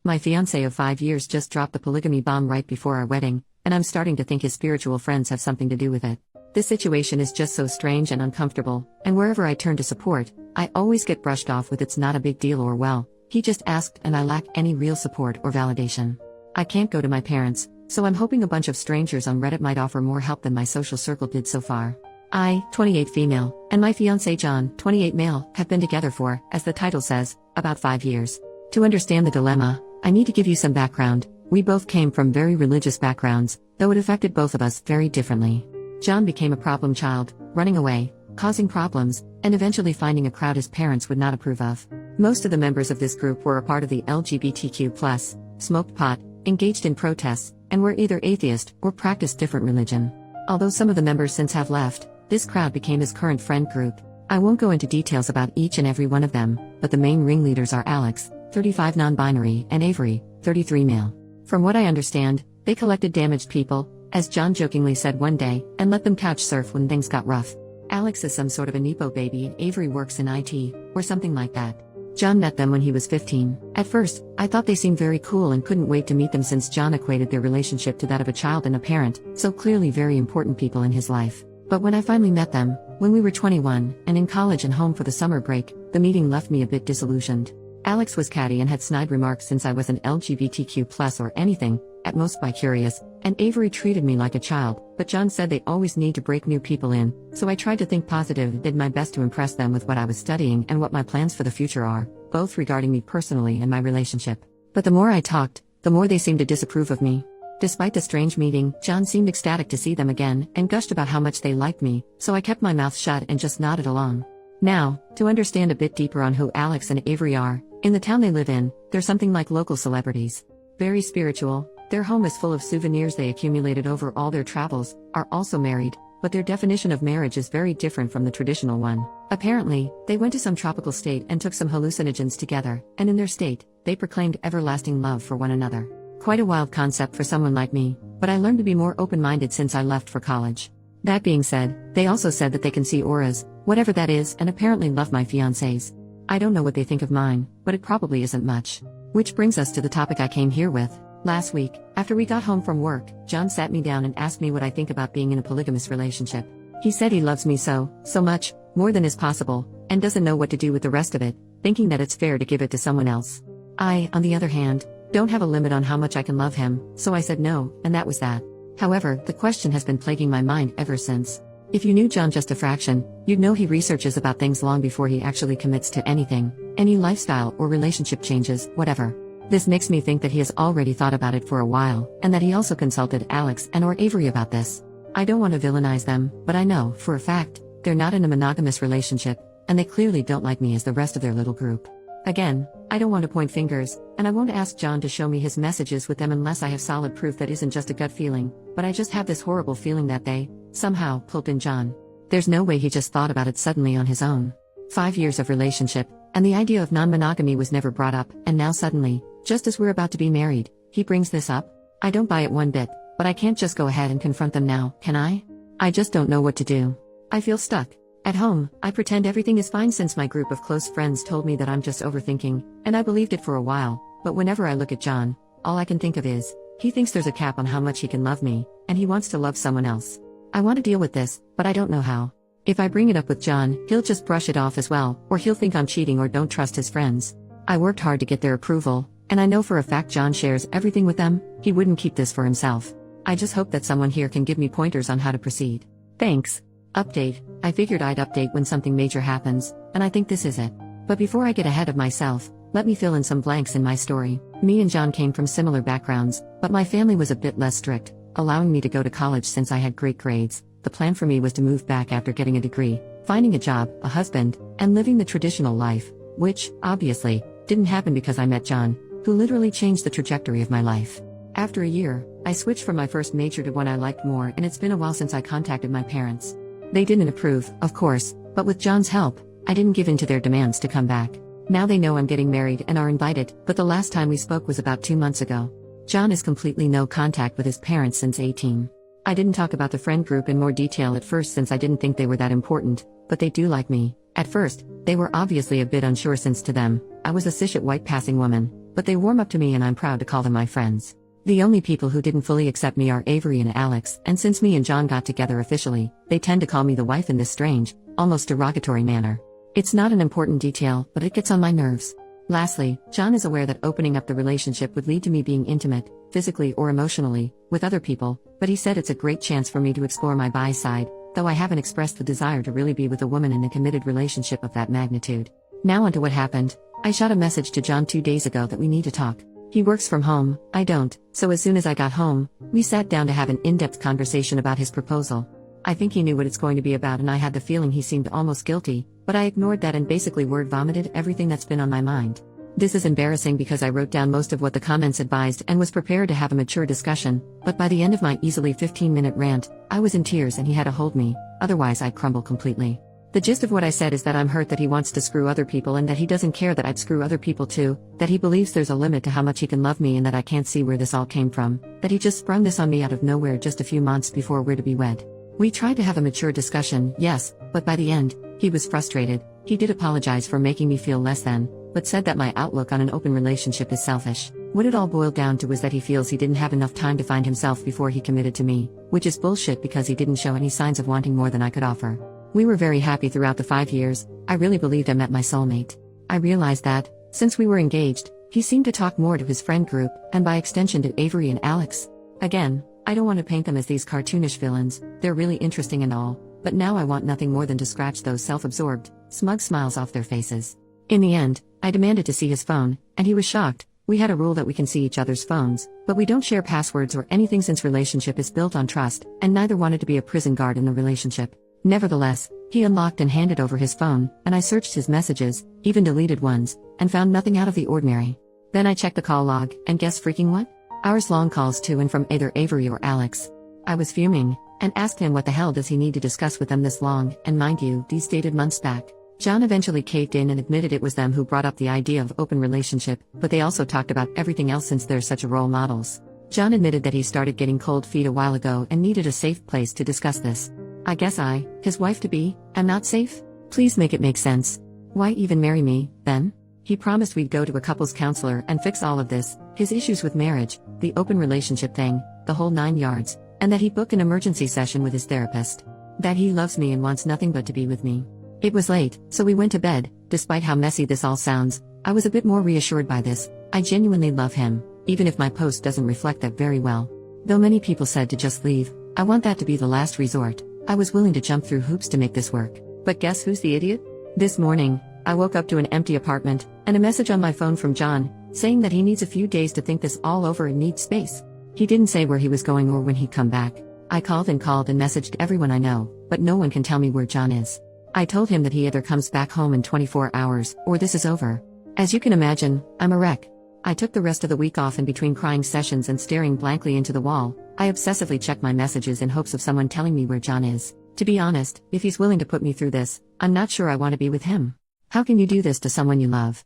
My fiancé of 5 years just dropped the polygamy bomb right before our wedding, and I'm starting to think his spiritual friends have something to do with it. This situation is just so strange and uncomfortable, and wherever I turn to support, I always get brushed off with "it's not a big deal" or "well, he just asked," and I lack any real support or validation. I can't go to my parents, so I'm hoping a bunch of strangers on Reddit might offer more help than my social circle did so far. I, 28 female, and my fiancé John, 28 male, have been together for, as the title says, about 5 years. To understand the dilemma, I need to give you some background. We both came from very religious backgrounds, though it affected both of us very differently. John became a problem child, running away, causing problems, and eventually finding a crowd his parents would not approve of. Most of the members of this group were a part of the LGBTQ+, smoked pot, engaged in protests, and were either atheist or practiced different religion. Although some of the members since have left, this crowd became his current friend group. I won't go into details about each and every one of them, but the main ringleaders are Alex, 35 non-binary, and Avery, 33 male. From what I understand, they collected damaged people, as John jokingly said one day, and let them couch surf when things got rough. Alex is some sort of a Nepo baby and Avery works in IT, or something like that. John met them when he was 15. At first, I thought they seemed very cool and couldn't wait to meet them since John equated their relationship to that of a child and a parent, so clearly very important people in his life. But when I finally met them, when we were 21, and in college and home for the summer break, the meeting left me a bit disillusioned. Alex was catty and had snide remarks since I wasn't LGBTQ+ or anything, at most bi-curious, and Avery treated me like a child, but John said they always need to break new people in, so I tried to think positive and did my best to impress them with what I was studying and what my plans for the future are, both regarding me personally and my relationship. But the more I talked, the more they seemed to disapprove of me. Despite the strange meeting, John seemed ecstatic to see them again, and gushed about how much they liked me, so I kept my mouth shut and just nodded along. Now, to understand a bit deeper on who Alex and Avery are, in the town they live in, they're something like local celebrities. Very spiritual, their home is full of souvenirs they accumulated over all their travels, are also married, but their definition of marriage is very different from the traditional one. Apparently, they went to some tropical state and took some hallucinogens together, and in their state, they proclaimed everlasting love for one another. Quite a wild concept for someone like me, but I learned to be more open-minded since I left for college. That being said, they also said that they can see auras, whatever that is, and apparently love my fiancés. I don't know what they think of mine, but it probably isn't much. Which brings us to the topic I came here with. Last week, after we got home from work, John sat me down and asked me what I think about being in a polygamous relationship. He said he loves me so much, more than is possible, and doesn't know what to do with the rest of it, thinking that it's fair to give it to someone else. I, on the other hand, don't have a limit on how much I can love him, so I said no, and that was that. However, the question has been plaguing my mind ever since. If you knew John just a fraction, you'd know he researches about things long before he actually commits to anything, any lifestyle or relationship changes, whatever. This makes me think that he has already thought about it for a while, and that he also consulted Alex and or Avery about this. I don't want to villainize them, but I know, for a fact, they're not in a monogamous relationship, and they clearly don't like me as the rest of their little group. Again, I don't want to point fingers, and I won't ask John to show me his messages with them unless I have solid proof that isn't just a gut feeling, but I just have this horrible feeling that they, somehow, pulled in John. There's no way he just thought about it suddenly on his own. 5 years of relationship, and the idea of non-monogamy was never brought up, and now suddenly, just as we're about to be married, he brings this up? I don't buy it one bit, but I can't just go ahead and confront them now, can I? I just don't know what to do. I feel stuck. At home, I pretend everything is fine since my group of close friends told me that I'm just overthinking, and I believed it for a while, but whenever I look at John, all I can think of is, he thinks there's a cap on how much he can love me, and he wants to love someone else. I want to deal with this, but I don't know how. If I bring it up with John, he'll just brush it off as well, or he'll think I'm cheating or don't trust his friends. I worked hard to get their approval, and I know for a fact John shares everything with them. He wouldn't keep this for himself. I just hope that someone here can give me pointers on how to proceed. Thanks. Update. I figured I'd update when something major happens, and I think this is it. But before I get ahead of myself, let me fill in some blanks in my story. Me and John came from similar backgrounds, but my family was a bit less strict, allowing me to go to college since I had great grades. The plan for me was to move back after getting a degree, finding a job, a husband, and living the traditional life, which, obviously, didn't happen because I met John, who literally changed the trajectory of my life. After a year, I switched from my first major to one I liked more, and it's been a while since I contacted my parents. They didn't approve, of course, but with John's help, I didn't give in to their demands to come back. Now they know I'm getting married and are invited, but the last time we spoke was about 2 months ago. John has completely no contact with his parents since 18. I didn't talk about the friend group in more detail at first since I didn't think they were that important, but they do like me. At first, they were obviously a bit unsure since to them, I was a cishet white passing woman, but they warm up to me and I'm proud to call them my friends. The only people who didn't fully accept me are Avery and Alex, and since me and John got together officially, they tend to call me the wife in this strange, almost derogatory manner. It's not an important detail, but it gets on my nerves. Lastly, John is aware that opening up the relationship would lead to me being intimate, physically or emotionally, with other people, but he said it's a great chance for me to explore my bi side, though I haven't expressed the desire to really be with a woman in a committed relationship of that magnitude. Now onto what happened. I shot a message to John 2 days ago that we need to talk. He works from home, I don't, so as soon as I got home, we sat down to have an in-depth conversation about his proposal. I think he knew what it's going to be about and I had the feeling he seemed almost guilty, but I ignored that and basically word vomited everything that's been on my mind. This is embarrassing because I wrote down most of what the comments advised and was prepared to have a mature discussion, but by the end of my easily 15-minute rant, I was in tears and he had to hold me, otherwise I'd crumble completely. The gist of what I said is that I'm hurt that he wants to screw other people and that he doesn't care that I'd screw other people too, that he believes there's a limit to how much he can love me and that I can't see where this all came from, that he just sprung this on me out of nowhere just a few months before we're to be wed. We tried to have a mature discussion, yes, but by the end, he was frustrated. He did apologize for making me feel less than, but said that my outlook on an open relationship is selfish. What it all boiled down to was that he feels he didn't have enough time to find himself before he committed to me, which is bullshit because he didn't show any signs of wanting more than I could offer. We were very happy throughout the 5 years. I really believed I met my soulmate. I realized that, since we were engaged, he seemed to talk more to his friend group, and by extension to Avery and Alex. Again, I don't want to paint them as these cartoonish villains, they're really interesting and all, but now I want nothing more than to scratch those self-absorbed, smug smiles off their faces. In the end, I demanded to see his phone, and he was shocked. We had a rule that we can see each other's phones, but we don't share passwords or anything since relationship is built on trust, and neither wanted to be a prison guard in the relationship. Nevertheless, he unlocked and handed over his phone, and I searched his messages, even deleted ones, and found nothing out of the ordinary. Then I checked the call log, and guess freaking what? Hours-long calls to and from either Avery or Alex. I was fuming, and asked him what the hell does he need to discuss with them this long, and mind you, these dated months back. John eventually caved in and admitted it was them who brought up the idea of open relationship, but they also talked about everything else since they're such role models. John admitted that he started getting cold feet a while ago and needed a safe place to discuss this. I guess I, his wife-to-be, am not safe? Please make it make sense. Why even marry me, then? He promised we'd go to a couples counselor and fix all of this, his issues with marriage, the open relationship thing, the whole 9 yards, and that he'd book an emergency session with his therapist. That he loves me and wants nothing but to be with me. It was late, so we went to bed. Despite how messy this all sounds, I was a bit more reassured by this. I genuinely love him, even if my post doesn't reflect that very well. Though many people said to just leave, I want that to be the last resort. I was willing to jump through hoops to make this work. But guess who's the idiot? This morning, I woke up to an empty apartment, and a message on my phone from John, saying that he needs a few days to think this all over and needs space. He didn't say where he was going or when he'd come back. I called and messaged everyone I know, but no one can tell me where John is. I told him that he either comes back home in 24 hours, or this is over. As you can imagine, I'm a wreck. I took the rest of the week off in between crying sessions and staring blankly into the wall. I obsessively checked my messages in hopes of someone telling me where John is. To be honest, if he's willing to put me through this, I'm not sure I want to be with him. How can you do this to someone you love?